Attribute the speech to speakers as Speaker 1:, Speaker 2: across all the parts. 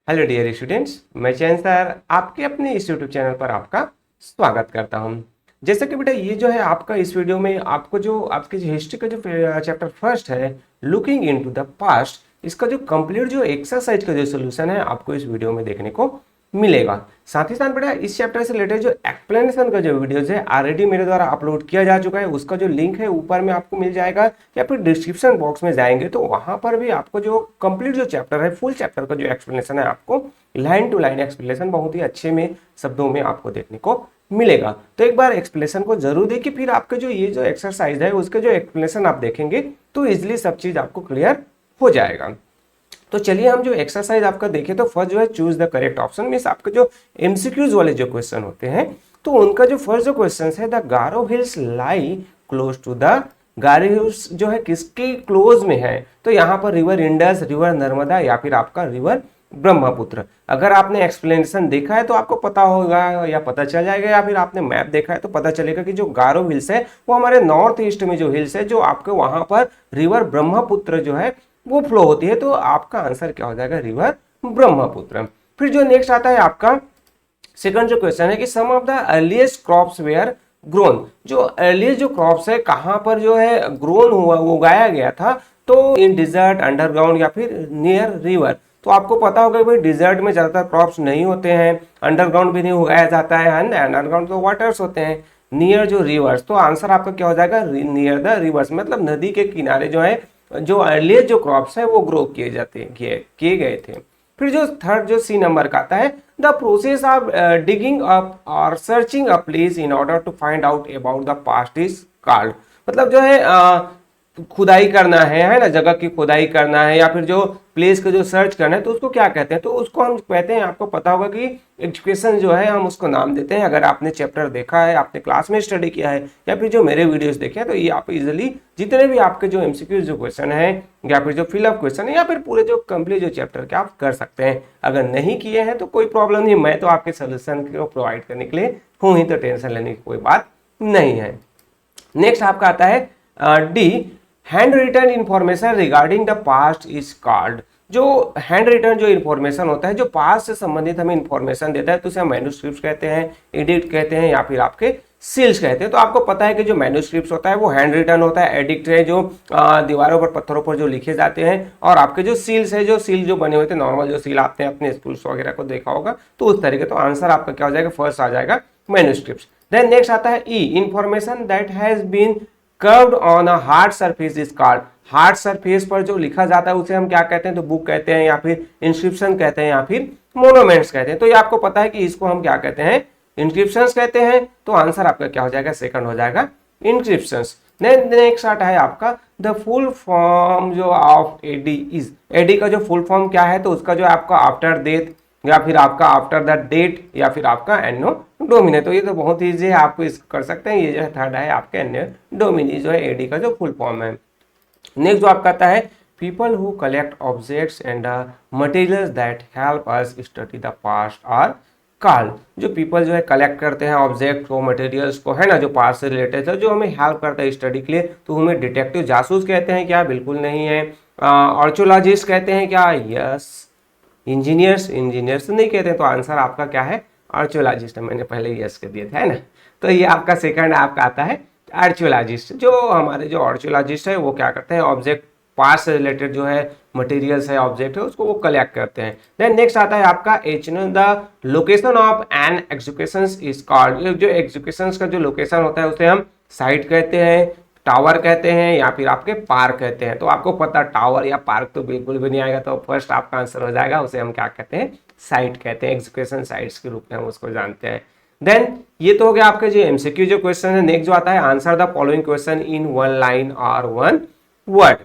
Speaker 1: Hello dear students, मैं चैन sir आपके अपने इस यूट्यूब चैनल पर आपका स्वागत करता हूं। जैसे कि बेटा ये जो है आपका इस वीडियो में आपको जो आपके जो हिस्ट्री का जो चैप्टर फर्स्ट है लुकिंग इनटू द पास्ट, इसका जो कंप्लीट जो एक्सरसाइज का जो सोल्यूशन है आपको इस वीडियो में देखने को मिलेगा। साथ ही साथ बेटा इस चैप्टर से रिलेटेड जो एक्सप्लेनेशन का जो वीडियोज है ऑलरेडी मेरे द्वारा अपलोड किया जा चुका है, उसका जो लिंक है ऊपर में आपको मिल जाएगा या फिर डिस्क्रिप्शन बॉक्स में जाएंगे तो वहां पर भी आपको जो कंप्लीट जो चैप्टर है फुल चैप्टर का जो एक्सप्लेनेशन है आपको लाइन टू लाइन एक्सप्लेनेशन बहुत ही अच्छे में शब्दों में आपको देखने को मिलेगा। तो एक बार एक्सप्लेनेशन को जरूर देखिए, फिर आपके जो ये जो एक्सरसाइज है उसके जो एक्सप्लेनेशन आप देखेंगे तो इजिली सब चीज आपको क्लियर हो जाएगा। तो चलिए हम जो एक्सरसाइज आपका देखें तो फर्स्ट जो है choose the correct option, means आपके जो एमसीक्यूज वाले जो क्वेश्चन होते हैं तो उनका जो फर्स्ट जो क्वेश्चन है the Garo hills lie close to the, Garo hills जो है किसके क्लोज में है, तो यहाँ पर रिवर इंडस, रिवर नर्मदा या फिर आपका रिवर ब्रह्मपुत्र। अगर आपने एक्सप्लेनेशन देखा है तो आपको पता होगा या पता चल जाएगा, या फिर आपने मैप देखा है तो पता चलेगा कि जो गारो हिल्स है वो हमारे नॉर्थ ईस्ट में जो हिल्स है जो आपके वहां पर रिवर ब्रह्मपुत्र जो है वो फ्लो होती है, तो आपका आंसर क्या हो जाएगा रिवर ब्रह्मपुत्र। फिर जो नेक्स्ट आता है आपका सेकंड जो क्वेश्चन है कि some of the earliest crops were grown, जो अर्लीस्ट जो क्रॉप्स है कहां पर जो है ग्रोन हुआ वो उगाया गया था, तो इन डिजर्ट, अंडरग्राउंड या फिर नियर रिवर। तो आपको पता होगा भाई डिजर्ट में ज्यादातर क्रॉप्स नहीं होते हैं, अंडरग्राउंड भी नहीं उगाया जाता है, अंडरग्राउंड तो वाटर्स होते हैं, नियर जो रिवर्स, तो आंसर आपका क्या हो जाएगा नियर द रिवर्स, मतलब नदी के किनारे जो है जो अर्लीस्ट जो क्रॉप्स है वो ग्रो किए गए थे। फिर जो थर्ड जो सी नंबर का आता है the process of digging up और searching a place in order to find out about the past is called, मतलब जो है खुदाई करना है ना, जगह की खुदाई करना है या फिर जो प्लेस का जो सर्च करना है तो उसको क्या कहते हैं, तो उसको हम कहते हैं, आपको पता होगा कि एजुकेशन जो है हम उसको नाम देते हैं। अगर आपने चैप्टर देखा है, आपने क्लास में स्टडी किया है या फिर जो मेरे वीडियोस देखे हैं तो ये आप इजिली जितने भी आपके जो एमसीक्यूज जो क्वेश्चन है या फिर जो फिलअप क्वेश्चन है या फिर पूरे जो कंप्लीट जो चैप्टर के आप कर सकते हैं। अगर नहीं किए हैं तो कोई प्रॉब्लम नहीं, मैं तो आपके सोल्यूशन को प्रोवाइड करने के लिए हूँ ही, तो टेंशन लेने की कोई बात नहीं है। नेक्स्ट आपका आता है D, hand written information regarding the past is called, जो हैंड रिटन जो इन्फॉर्मेशन होता है जो पास्ट से संबंधित हमें इन्फॉर्मेशन देता है तो उसे हम मैन्युस्क्रिप्ट कहते हैं, एडिक्ट कहते हैं या फिर आपके सील्स कहते हैं। तो आपको पता है कि जो मैन्युस्क्रिप्ट होता है वो हैंड रिटन होता है, एडिक्ट है जो दीवारों पर पत्थरों पर जो लिखे जाते हैं, और आपके जो सील्स है जो सील जो बने हुए थे नॉर्मल जो सील आते हैं अपने स्कूल्स वगैरह को देखा होगा तो उस तरीके, तो आंसर आपका क्या हो जाएगा फर्स्ट आ जाएगा मैन्युस्क्रिप्ट। देन नेक्स्ट आता है E, information that has been carved on a hard surface is called, hard surface पर जो लिखा जाता है उसे हम क्या कहते हैं, तो बुक कहते हैं या फिर इंस्क्रिप्शन कहते हैं या फिर मोनूमेंट्स कहते हैं। तो ये आपको पता है कि इसको हम क्या कहते हैं, इंस्क्रिप्शंस कहते हैं, तो आंसर आपका क्या हो जाएगा सेकंड हो जाएगा इंस्क्रिप्शंस। नेक्स्ट आता है आपका द फुल फॉर्म जो ऑफ एडी इज, एडी का जो फुल फॉर्म क्या है, तो उसका जो आपका आफ्टर डेथ या फिर आपका आफ्टर द डेट या फिर आपका एनो डोमिनी, तो ये तो बहुत ईजी है, आपको इसको कर सकते हैं। ये जो है थर्ड है आपके एनो डोमिनी जो है एडी का जो फुल फॉर्म है। नेक्स्ट जो आपका आता है people who collect objects and materials that help us study the past are called, जो पीपल जो है कलेक्ट करते हैं ऑब्जेक्ट को, मटेरियल्स को, है ना, जो पास्ट से रिलेटेड है जो हमें हेल्प करता है स्टडी के लिए, तो हमें डिटेक्टिव जासूस कहते हैं क्या, बिल्कुल नहीं है। आर्कियोलॉजिस्ट कहते हैं क्या, यस। इंजीनियर्स, इंजीनियर्स नहीं कहते, तो आंसर आपका क्या है आर्कियोलॉजिस्ट, मैंने पहले यस कर दिया था, है ना। तो ये आपका सेकंड आपका आता है आर्कियोलॉजिस्ट, जो हमारे जो आर्कियोलॉजिस्ट है वो क्या करते हैं ऑब्जेक्ट पास्ट से रिलेटेड जो है मटेरियल्स है ऑब्जेक्ट है उसको वो कलेक्ट करते हैं। देन नेक्स्ट आता है आपका H, the location of an execution is called, जो एग्जीक्यूशन का जो लोकेशन होता है उसे हम साइट कहते हैं, टावर कहते हैं या फिर आपके पार्क कहते हैं। तो आपको पता टावर या पार्क तो बिल्कुल भी नहीं आएगा, तो फर्स्ट आपका आंसर हो जाएगा, उसे हम क्या कहते हैं साइट कहते हैं, एग्जीक्यूशन साइट्स के रूप में हम उसको जानते हैं। देन ये तो हो गया आपके जो एमसीक्यू जो क्वेश्चन है। नेक्स्ट जो आता है answer the following question in one line और वन वर्ड।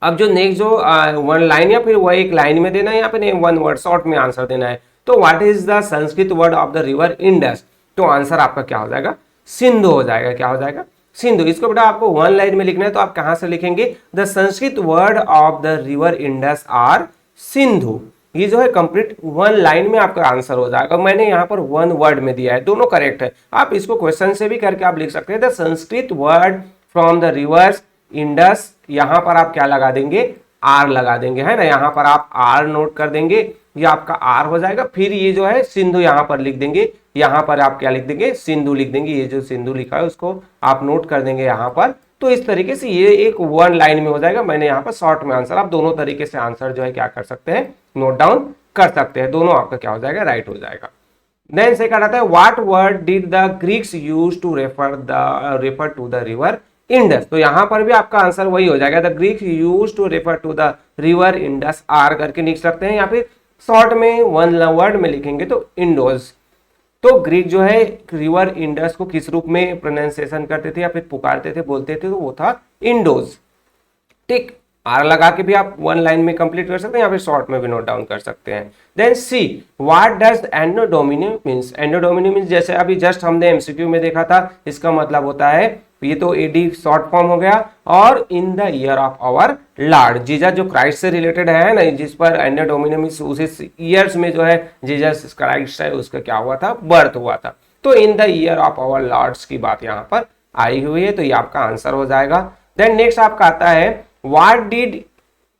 Speaker 1: अब जो नेक्स्ट जो वन लाइन या फिर वो एक लाइन में देना है या फिर वन वर्ड शॉर्ट में आंसर देना है, तो what is the Sanskrit word of the river Indus, तो आंसर आपका क्या हो जाएगा सिंधु हो जाएगा, क्या हो जाएगा सिंधु। इसको बेटा आपको वन लाइन में लिखना है तो आप कहां से लिखेंगे, the Sanskrit word of the river Indus are Sindhu, ये जो है कंप्लीट वन लाइन में आपका आंसर हो जाएगा। मैंने यहाँ पर वन वर्ड में दिया है, दोनों करेक्ट है, आप इसको क्वेश्चन से भी करके आप लिख सकते हैं। The Sanskrit word from the reverse Indus, यहां पर आप क्या लगा देंगे आर लगा देंगे, है ना, यहाँ पर आप आर नोट कर देंगे ये आपका आर हो जाएगा। फिर ये जो है सिंधु यहाँ पर लिख देंगे, यहाँ पर आप क्या लिख देंगे, सिंधु लिख देंगे। ये जो सिंधु लिखा है उसको आप नोट कर देंगे यहाँ पर। तो इस तरीके से ये एक वन लाइन में हो जाएगा। मैंने यहाँ पर शॉर्ट में आंसर, आप दोनों तरीके से आंसर जो है क्या कर सकते हैं, नोट डाउन कर सकते हैं। दोनों आपका क्या हो जाएगा, राइट हो जाएगा। देन से कहता है what word did the Greeks use to refer to the river Indus. तो यहां पर भी आपका आंसर वही हो जाएगा, the Greeks use to refer to the river Indus are करके लिख सकते हैं, या फिर शॉर्ट में वन वर्ड में लिखेंगे तो इंडोज। तो ग्रीक जो है रिवर इंडस को किस रूप में प्रोनाउंसिएशन करते थे या फिर पुकारते थे, बोलते थे, तो वो था इंडोज। ठीक, आर लगा के भी आप वन लाइन में कंप्लीट कर सकते हैं या फिर शॉर्ट में भी नोट डाउन कर सकते हैं। देन सी, व्हाट डज एंडोडोमिनी मींस। एंडोडोमिनी मींस जैसे अभी जस्ट हमने एमसीक्यू में देखा था, इसका मतलब होता है, ये तो एडी शॉर्ट फॉर्म हो गया, और in the year of our lord Jesus, जो क्राइस्ट से रिलेटेड है ना, जिस पर एंडोडोमिनी मींस उसी ईयर्स में जो है जीसस क्राइस्ट है उसका क्या हुआ था, बर्थ हुआ था। तो in the year of our lords की बात यहाँ पर आई हुई है, तो ये आपका आंसर हो जाएगा। देन नेक्स्ट आपका आता है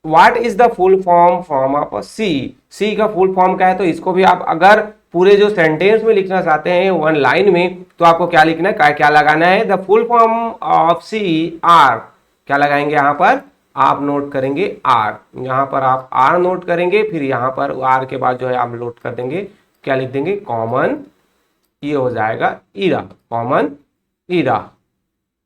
Speaker 1: what is the full form of a C। C का फुल फॉर्म क्या है, तो इसको भी आप अगर पूरे जो सेंटेंस में लिखना चाहते हैं वन लाइन में, तो आपको क्या लिखना है, क्या लगाना है, the full form of C R। क्या लगाएंगे यहाँ पर, आप नोट करेंगे R, यहाँ पर आप R नोट करेंगे, फिर यहाँ पर R के बाद जो है आप नोट कर देंगे, क्या लिख देंगे, कॉमन, ये हो जाएगा इरा, कॉमन इरा।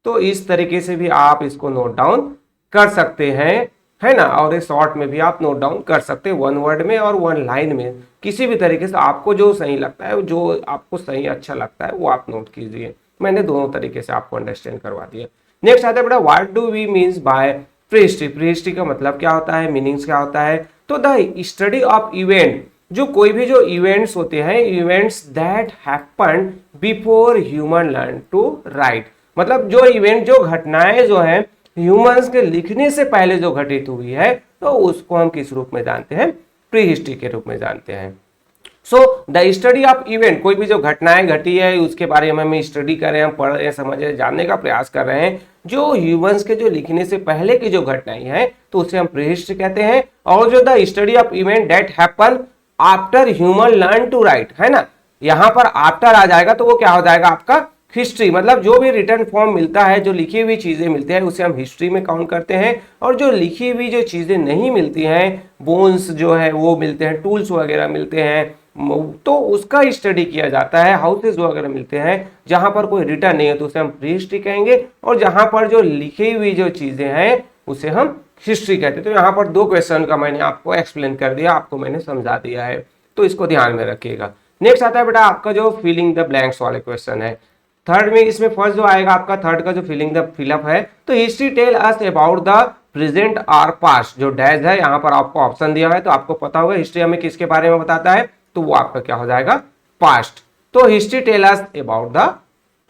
Speaker 1: तो इस तरीके से भी आप इसको नोट डाउन कर सकते हैं, है ना। और इस शॉर्ट में भी आप नोट डाउन कर सकते हैं, वन वर्ड में और वन लाइन में, किसी भी तरीके से आपको जो सही लगता है, जो आपको सही अच्छा लगता है वो आप नोट कीजिए। मैंने दोनों तरीके से आपको अंडरस्टैंड करवा दिया। नेक्स्ट आता है बेटा, what do we means by prehistory. Prehistory का मतलब क्या होता है, मीनिंग्स क्या होता है, तो द स्टडी ऑफ इवेंट, जो कोई भी जो इवेंट्स होते हैं, events that happen before human learn to write. मतलब जो इवेंट, जो घटनाएं जो है ह्यूमंस के लिखने से पहले जो घटित हुई है, तो उसको हम किस रूप में जानते हैं, प्री हिस्ट्री के रूप में जानते हैं। So the study of event, कोई भी जो घटनाएं घटी है उसके बारे में हम स्टडी कर रहे हैं, हम पढ़ रहे हैं, समझ रहे हैं, जानने का प्रयास कर रहे हैं, जो ह्यूमंस के जो लिखने से पहले की जो घटनाएं हैं, तो उसे हम प्री हिस्ट्री कहते हैं। और जो the study of event that happen after human learn to write, है ना, यहाँ पर आफ्टर आ जाएगा, तो वो क्या हो जाएगा आपका हिस्ट्री। मतलब जो भी रिटर्न फॉर्म मिलता है, जो लिखी हुई चीजें मिलती हैं, उसे हम हिस्ट्री में काउंट करते हैं। और जो लिखी हुई जो चीजें नहीं मिलती हैं, बोन्स जो है वो मिलते हैं, टूल्स वगैरह मिलते हैं, तो उसका स्टडी किया जाता है। हाउसेज वगैरह मिलते हैं जहां पर कोई रिटर्न नहीं है, तो उसे हम प्री हिस्ट्री कहेंगे। और जहां पर जो लिखी हुई जो चीजें हैं उसे हम हिस्ट्री कहते हैं। तो यहाँ पर दो क्वेश्चन का मैंने आपको एक्सप्लेन कर दिया, आपको मैंने समझा दिया है, तो इसको ध्यान में रखिएगा। नेक्स्ट आता है बेटा आपका जो फिलिंग द ब्लैंक्स वाले क्वेश्चन है। थर्ड में इसमें फर्स्ट जो आएगा आपका थर्ड का जो फिलिंग द फिलअप है, तो history tell us about the present और पास्ट। जो डैश है यहाँ पर आपको ऑप्शन दिया है, तो आपको पता होगा हिस्ट्री हमें किसके बारे में बताता है, तो वो आपका क्या हो जाएगा, पास्ट। तो history tell us about the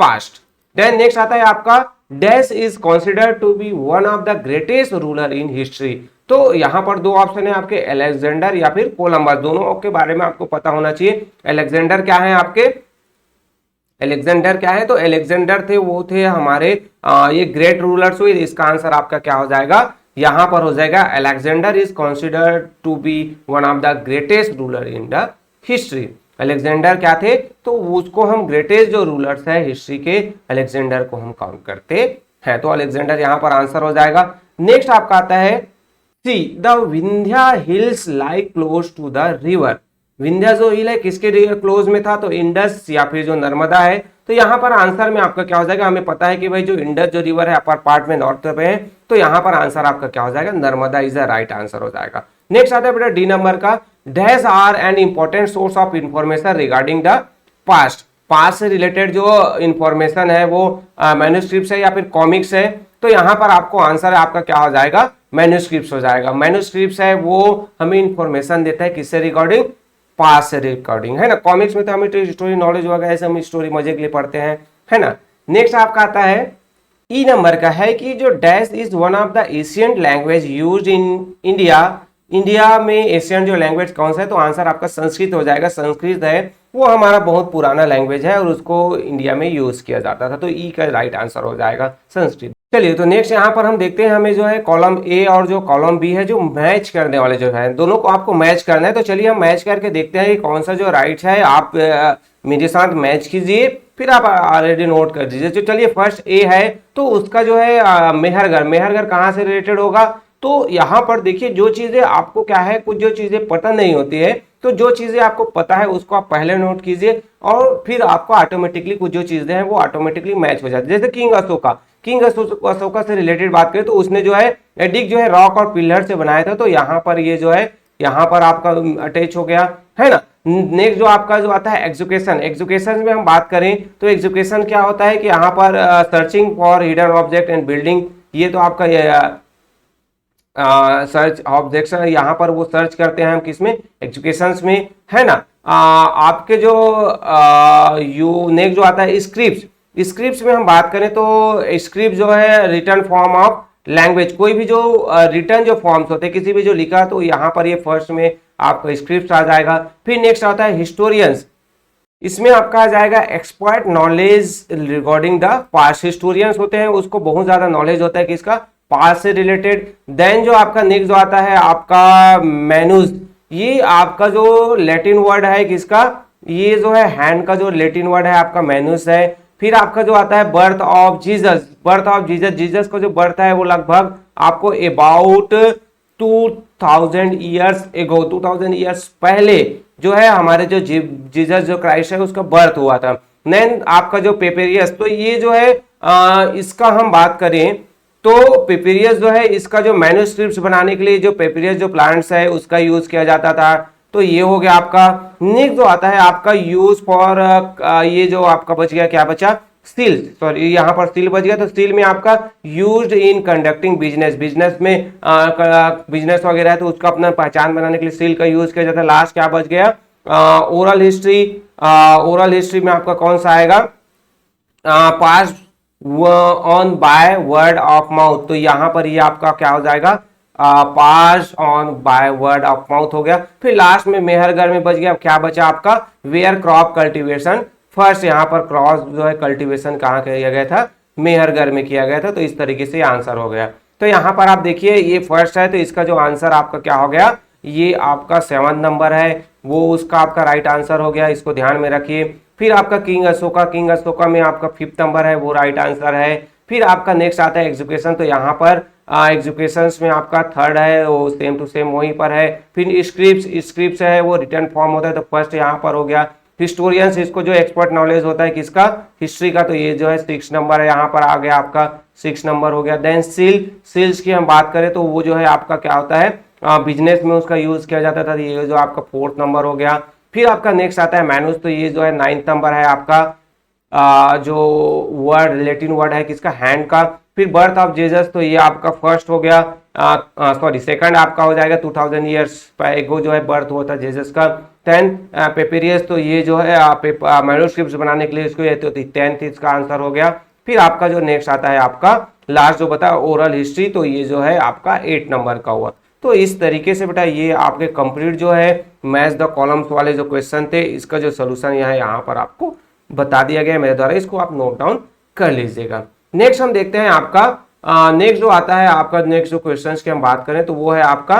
Speaker 1: past. Then next आता है आपका dash is considered to be one of the greatest ruler in history. तो यहाँ पर दो ऑप्शन है आपके, अलेक्जेंडर या फिर कोलंबस, दोनों के बारे में आपको पता होना चाहिए। अलेक्जेंडर क्या है आपके, अलेक्जेंडर क्या है, तो अलेक्जेंडर थे, वो थे हमारे ये ग्रेट रूलर्स हुए। इसका आंसर आपका क्या हो जाएगा, यहां पर हो जाएगा Alexander is considered to be one of the greatest ruler in the history. Alexander क्या थे, तो उसको हम ग्रेटेस्ट जो रूलर्स है हिस्ट्री के, अलेक्जेंडर को हम काउंट करते हैं। तो अलेक्जेंडर यहां पर आंसर हो जाएगा। नेक्स्ट आपका आता है C, the Vindhya hills like close to the river. Vindhya जो हिल है किसके क्लोज में था, तो इंडस या फिर जो नर्मदा है। तो यहाँ पर आंसर में आपका क्या हो जाएगा, हमें पता है कि भाई जो इंडस जो रिवर है अपर पार्ट में नॉर्थ पे है, तो यहाँ पर आंसर आपका क्या हो जाएगा, Narmada is the right answer हो जाएगा। नेक्स्ट आता है बेटा डी नंबर का, dash are an important source of information regarding the past. Past से रिलेटेड जो इंफॉर्मेशन है वो मैन्युस्क्रिप्ट्स है या फिर कॉमिक्स है। तो यहाँ पर आपको आंसर आपका क्या हो जाएगा, मैन्युस्क्रिप्ट्स हो जाएगा। मैन्युस्क्रिप्ट्स है वो हमें इंफॉर्मेशन देता है किससे रिगार्डिंग, पास्ट से रिकॉर्डिंग, है ना। कॉमिक्स में तो हमें स्टोरी नॉलेज वगैरह ऐसे हम स्टोरी मजे के लिए पढ़ते हैं, है ना। नेक्स्ट आपका आता है ई नंबर का है कि जो dash is one of the ancient language used in India. India में एशियंट जो लैंग्वेज कौन सा है, तो आंसर आपका संस्कृत हो जाएगा। संस्कृत है वो हमारा बहुत पुराना लैंग्वेज है और उसको इंडिया में यूज किया जाता था, तो ई का राइट आंसर हो जाएगा संस्कृत। चलिए, तो नेक्स्ट यहाँ पर हम देखते हैं, हमें जो है कॉलम ए और जो कॉलम बी है जो मैच करने वाले जो है, दोनों को आपको मैच करना है। तो चलिए हम मैच करके देखते हैं कि कौन सा जो राइट है। आप मेरे साथ मैच कीजिए, फिर आप ऑलरेडी नोट कर दीजिए। तो चलिए, फर्स्ट ए है तो उसका जो है मेहरगढ़, मेहरगढ़ कहाँ से रिलेटेड होगा। तो यहाँ पर देखिए, जो चीजें आपको क्या है, कुछ जो चीजें पता नहीं होती है, तो जो चीजें आपको पता है उसको आप पहले नोट कीजिए और फिर आपको ऑटोमेटिकली कुछ जो चीजें हैं वो ऑटोमेटिकली मैच हो जाती है। जैसे किंग अशोका, किंग अशोका से रिलेटेड बात करें तो उसने जो है एडिक जो है रॉक और पिलर से बनाया था, तो यहाँ पर ये जो है यहाँ पर आपका अटैच हो गया है ना। नेक्स्ट जो आपका जो आता है एजुकेशन, एजुकेशन में हम बात करें तो एजुकेशन क्या होता है कि यहाँ पर searching for hidden object and building, ये तो आपका सर्च ऑब्जेक्ट यहाँ पर वो सर्च करते हैं हम किसमें, एजुकेशन में, है ना। आपके जो यू नेक्स्ट जो आता है स्क्रिप्ट, स्क्रिप्ट में हम बात करें तो स्क्रिप्ट जो है रिटर्न फॉर्म ऑफ लैंग्वेज, कोई भी जो रिटर्न जो फॉर्म्स होते हैं किसी भी जो लिखा, तो यहाँ पर ये फर्स्ट में आपका स्क्रिप्ट आ जाएगा। फिर नेक्स्ट आता है हिस्टोरियंस, इसमें आपका आ जाएगा expert knowledge regarding the past, historians होते हैं उसको बहुत ज्यादा नॉलेज होता है किसका, पास्ट से रिलेटेड। देन जो आपका नेक्स्ट जो आता है आपका मैन्यूज, ये आपका जो लैटिन वर्ड है किसका, ये जो है हैंड का जो लैटिन वर्ड है आपका मैन्यूस है। फिर आपका जो आता है birth of Jesus, birth of Jesus, Jesus का जो बर्थ है वो लगभग आपको अबाउट 2000 ईयर्स एगो, 2000 ईयर्स पहले जो है हमारे जो जीसस जो क्राइस्ट है उसका बर्थ हुआ था। देन आपका जो पेपेरियस, तो ये जो है इसका हम बात करें तो पेपेरियस जो है इसका जो मैन्युस्क्रिप्ट्स बनाने के लिए जो पेपेरियस जो प्लांट्स है उसका यूज किया जाता था। तो ये हो गया आपका। नेक्स्ट जो आता है आपका यूज फॉर, ये जो आपका बच गया, क्या बचा, स्टील, सॉरी यहाँ पर स्टील बच गया, तो स्टील में आपका used in conducting business, business में बिजनेस वगैरह है तो उसका अपना पहचान बनाने के लिए स्टील का यूज किया जाता है। लास्ट क्या बच गया, ओरल हिस्ट्री, ओरल हिस्ट्री में आपका कौन सा आएगा, past on by word of mouth, तो यहां पर ये आपका क्या हो जाएगा, pass on by word of mouth हो गया। फिर लास्ट में मेहरगढ़ में बच गया, क्या बचा आपका, वेयर क्रॉप कल्टीवेशन फर्स्ट, यहाँ पर क्रॉस जो है कल्टीवेशन कहाँ किया गया था, मेहरगढ़ में किया गया था। तो इस तरीके से आंसर हो गया। तो यहाँ पर आप देखिए ये फर्स्ट है तो इसका जो आंसर आपका क्या हो गया, ये आपका 7 नंबर है वो उसका आपका राइट आंसर हो गया, इसको ध्यान में रखिए। फिर आपका किंग अशोका, किंग अशोका में आपका 5th नंबर है वो राइट आंसर है। फिर आपका नेक्स्ट आता है एजुकेशन, तो यहाँ पर एजुकेशन में आपका 3rd है वो सेम टू सेम वहीं पर है। फिर स्क्रिप्ट, स्क्रिप्ट है वो रिटर्न फॉर्म होता है तो फर्स्ट यहाँ पर हो गया। हिस्टोरियंस, इसको जो एक्सपर्ट नॉलेज होता है किसका, हिस्ट्री का, तो ये जो है 6 नंबर है, यहाँ पर आ गया आपका 6 नंबर हो गया। देन सील, सील्स की हम बात करें तो वो जो है आपका क्या होता है, बिजनेस में उसका यूज किया जाता था, ये जो आपका 4th नंबर हो गया। फिर आपका नेक्स्ट आता है मैनुस, तो ये जो है 9th नंबर है आपका, जो वर्ड लैटिन वर्ड है किसका, हैंड का। फिर बर्थ ऑफ जीसस, तो ये आपका फर्स्ट हो गया, सॉरी सेकंड आपका हो जाएगा, 2000 ईयर्स एगो जो है बर्थ हुआ था जीसस का। 10 पेपेरियस, तो ये जो है मैन्युस्क्रिप्ट्स बनाने के लिए इसको ये तो 10th इसका आंसर हो गया। फिर आपका जो नेक्स्ट आता है आपका लास्ट जो बता ओरल हिस्ट्री, तो ये जो है आपका 8 नंबर का हुआ। तो इस तरीके से बेटा ये आपके कंप्लीट जो है मैच द कॉलम्स वाले जो क्वेश्चन थे इसका जो सोल्यूशन यहाँ पर आपको बता दिया गया मेरे द्वारा, इसको आप नोट डाउन कर लीजिएगा। नेक्स्ट हम देखते हैं आपका नेक्स्ट जो आता है आपका नेक्स्ट जो क्वेश्चंस की हम बात करें तो वो है आपका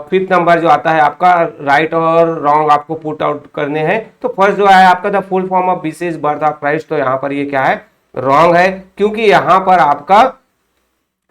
Speaker 1: 5th नंबर जो आता है आपका राइट और रॉन्ग आपको पुट आउट करने हैं। तो फर्स्ट जो है आपका the full form of BC is birth of Christ, तो यहाँ पर ये क्या है, रॉन्ग है, क्योंकि यहाँ पर आपका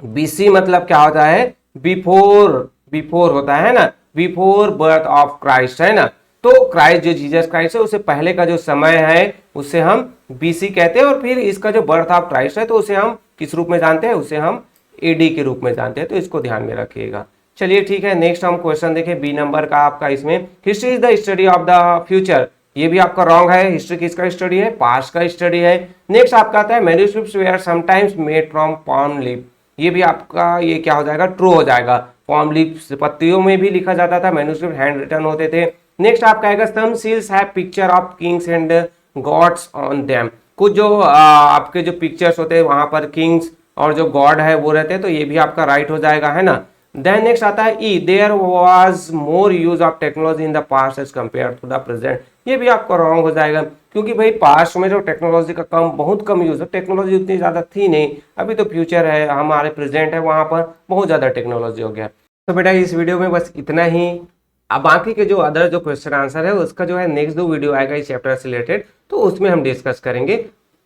Speaker 1: बीसी मतलब क्या होता है, बिफोर, बिफोर होता है ना, बिफोर बर्थ ऑफ क्राइस्ट है ना। तो क्राइस्ट जो जीसस क्राइस्ट है उससे पहले का जो समय है उसे हम बीसी कहते हैं, और फिर इसका जो बर्थ ऑफ क्राइस्ट है तो उसे हम किस रूप में जानते हैं, उसे हम एडी के रूप में जानते हैं, तो इसको ध्यान में रखिएगा। चलिए ठीक है, नेक्स्ट हम क्वेश्चन देखें बी नंबर का आपका, इसमें history is the study of the future, ये भी आपका रॉन्ग है। हिस्ट्री किसका स्टडी है, पास्ट का स्टडी है। नेक्स्ट आपका आता है manuscripts were sometimes made from palm leaf, ये भी आपका ये क्या हो जाएगा, ट्रू हो जाएगा। पाम लीफ पत्तियों में भी लिखा जाता था, मैन्युस्क्रिप्ट हैंड रिटन होते थे। नेक्स्ट आपका आएगा some seals have picture of kings and gods on them, कुछ जो आपके जो पिक्चर्स होते हैं वहां पर किंग्स और जो गॉड है वो रहते हैं, तो ये भी आपका राइट हो जाएगा, है ना। देन नेक्स्ट आता है E, there was more use of technology in the past as compare to the present, ये भी आपका रॉन्ग हो जाएगा। क्योंकि भाई पास्ट में जो टेक्नोलॉजी का बहुत कम यूज है, टेक्नोलॉजी उतनी ज़्यादा थी नहीं। अभी तो फ्यूचर है, हमारे प्रेजेंट है, वहाँ पर बहुत ज़्यादा टेक्नोलॉजी हो गया। तो बेटा इस वीडियो में बस इतना ही। अब बाकी के जो अदर जो क्वेश्चन आंसर है उसका जो है नेक्स्ट दो वीडियो आएगा इस चैप्टर से रिलेटेड, तो उसमें हम डिस्कस करेंगे।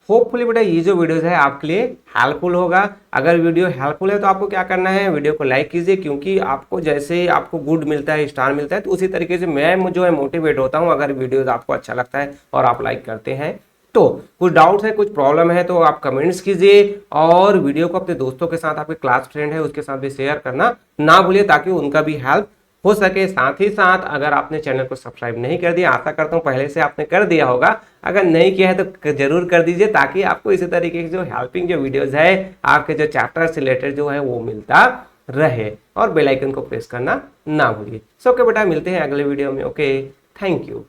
Speaker 1: होपफुली बेटा ये जो वीडियोस है आपके लिए हेल्पफुल होगा। अगर वीडियो हेल्पफुल है तो आपको क्या करना है, वीडियो को लाइक कीजिए, क्योंकि आपको जैसे आपको गुड मिलता है, स्टार मिलता है, तो उसी तरीके से मैं जो है मोटिवेट होता हूँ अगर वीडियोस आपको अच्छा लगता है और आप लाइक करते हैं तो। कुछ डाउट्स है, कुछ प्रॉब्लम है तो आप कमेंट्स कीजिए, और वीडियो को अपने दोस्तों के साथ, आपके क्लास फ्रेंड है उसके साथ भी शेयर करना ना भूलिए, ताकि उनका भी हेल्प हो सके। साथ ही साथ अगर आपने चैनल को सब्सक्राइब नहीं कर दिया, आशा करता हूँ पहले से आपने कर दिया होगा, अगर नहीं किया है तो जरूर कर दीजिए, ताकि आपको इसी तरीके की जो हेल्पिंग जो वीडियोस है आपके जो चैप्टर से रिलेटेड जो है वो मिलता रहे। और बेल आइकन को प्रेस करना ना भूलिए। सो ओके बेटा, मिलते हैं अगले वीडियो में। Okay, thank you.